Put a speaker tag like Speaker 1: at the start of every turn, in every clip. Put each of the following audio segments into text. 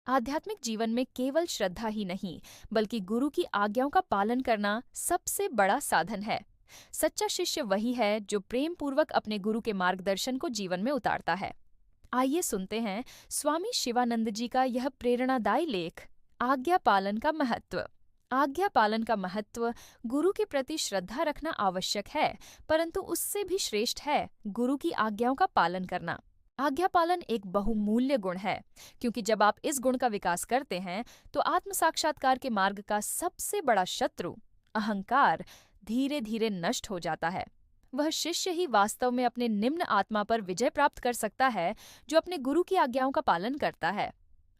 Speaker 1: आध्यात्मिक जीवन में केवल श्रद्धा ही नहीं, बल्कि गुरु की आज्ञाओं का पालन करना सबसे बड़ा साधन है। सच्चा शिष्य वही है जो प्रेम पूर्वक अपने गुरु के मार्गदर्शन को जीवन में उतारता है। आइए सुनते हैं स्वामी शिवानंद जी का यह प्रेरणादायी लेख, आज्ञा पालन का महत्व। आज्ञा पालन का महत्व। गुरु के प्रति श्रद्धा रखना आवश्यक है, परंतु उससे भी श्रेष्ठ है गुरु की आज्ञाओं का पालन करना। आज्ञा पालन एक बहुमूल्य गुण है, क्योंकि जब आप इस गुण का विकास करते हैं तो आत्म साक्षात्कार के मार्ग का सबसे बड़ा शत्रु अहंकार धीरे धीरे नष्ट हो जाता है। वह शिष्य ही वास्तव में अपने निम्न आत्मा पर विजय प्राप्त कर सकता है जो अपने गुरु की आज्ञाओं का पालन करता है।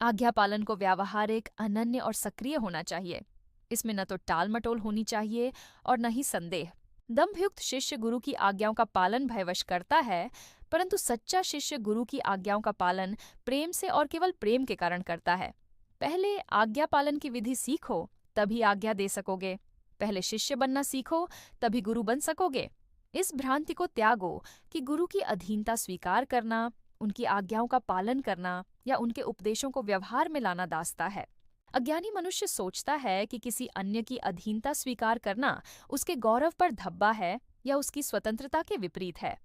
Speaker 1: आज्ञा पालन को व्यावहारिक, अनन्य और सक्रिय होना चाहिए। इसमें न तो टाल मटोल होनी चाहिए और न ही संदेह। दंभयुक्त शिष्य गुरु की आज्ञाओं का पालन भयवश करता है, परंतु सच्चा शिष्य गुरु की आज्ञाओं का पालन प्रेम से और केवल प्रेम के कारण करता है। पहले आज्ञा पालन की विधि सीखो, तभी आज्ञा दे सकोगे। पहले शिष्य बनना सीखो, तभी गुरु बन सकोगे। इस भ्रांति को त्यागो कि गुरु की अधीनता स्वीकार करना, उनकी आज्ञाओं का पालन करना या उनके उपदेशों को व्यवहार में लाना दास्ता है। अज्ञानी मनुष्य सोचता है कि किसी अन्य की अधीनता स्वीकार करना उसके गौरव पर धब्बा है या उसकी स्वतंत्रता के विपरीत है।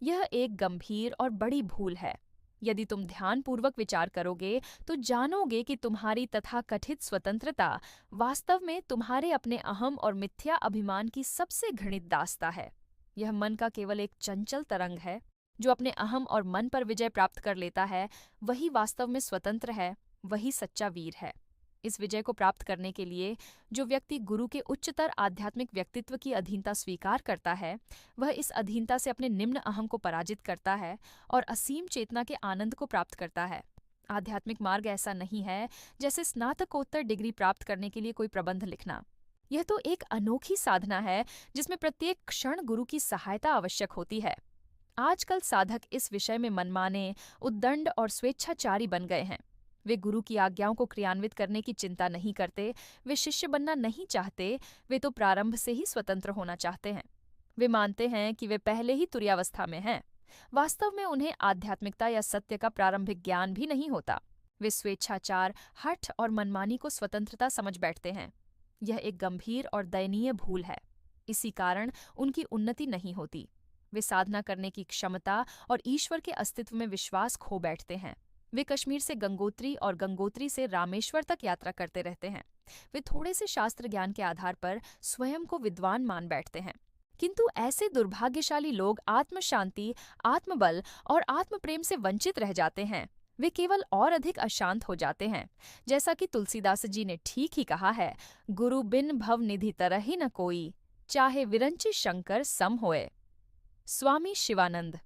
Speaker 1: यह एक गंभीर और बड़ी भूल है। यदि तुम ध्यानपूर्वक विचार करोगे तो जानोगे कि तुम्हारी तथाकथित स्वतंत्रता वास्तव में तुम्हारे अपने अहम और मिथ्या अभिमान की सबसे घृणित दास्ता है। यह मन का केवल एक चंचल तरंग है। जो अपने अहम और मन पर विजय प्राप्त कर लेता है वही वास्तव में स्वतंत्र है, वही सच्चा वीर है। इस विजय को प्राप्त करने के लिए जो व्यक्ति गुरु के उच्चतर आध्यात्मिक व्यक्तित्व की अधीनता स्वीकार करता है, वह इस अधीनता से अपने निम्न अहम को पराजित करता है और असीम चेतना के आनंद को प्राप्त करता है। आध्यात्मिक मार्ग ऐसा नहीं है जैसे स्नातकोत्तर डिग्री प्राप्त करने के लिए कोई प्रबंध लिखना। यह तो एक अनोखी साधना है जिसमें प्रत्येक क्षण गुरु की सहायता आवश्यक होती है। आजकल साधक इस विषय में मनमाने, उद्दंड और स्वेच्छाचारी बन गए हैं। वे गुरु की आज्ञाओं को क्रियान्वित करने की चिंता नहीं करते, वे शिष्य बनना नहीं चाहते, वे तो प्रारंभ से ही स्वतंत्र होना चाहते हैं। वे मानते हैं कि वे पहले ही तुरीयावस्था में हैं। वास्तव में उन्हें आध्यात्मिकता या सत्य का प्रारंभिक ज्ञान भी नहीं होता। वे स्वेच्छाचार, हठ और मनमानी को स्वतंत्रता समझ बैठते हैं। यह एक गंभीर और दयनीय भूल है। इसी कारण उनकी उन्नति नहीं होती। वे साधना करने की क्षमता और ईश्वर के अस्तित्व में विश्वास खो बैठते हैं। वे कश्मीर से गंगोत्री और गंगोत्री से रामेश्वर तक यात्रा करते रहते हैं। वे थोड़े से शास्त्र ज्ञान के आधार पर स्वयं को विद्वान मान बैठते हैं। किंतु ऐसे दुर्भाग्यशाली लोग आत्म शांति, आत्मबल और आत्म प्रेम से वंचित रह जाते हैं। वे केवल और अधिक अशांत हो जाते हैं। जैसा कि तुलसीदास जी ने ठीक ही कहा है, गुरु बिन भव निधि तरहि न कोई, चाहे विरंचि शंकर सम होए। स्वामी शिवानंद।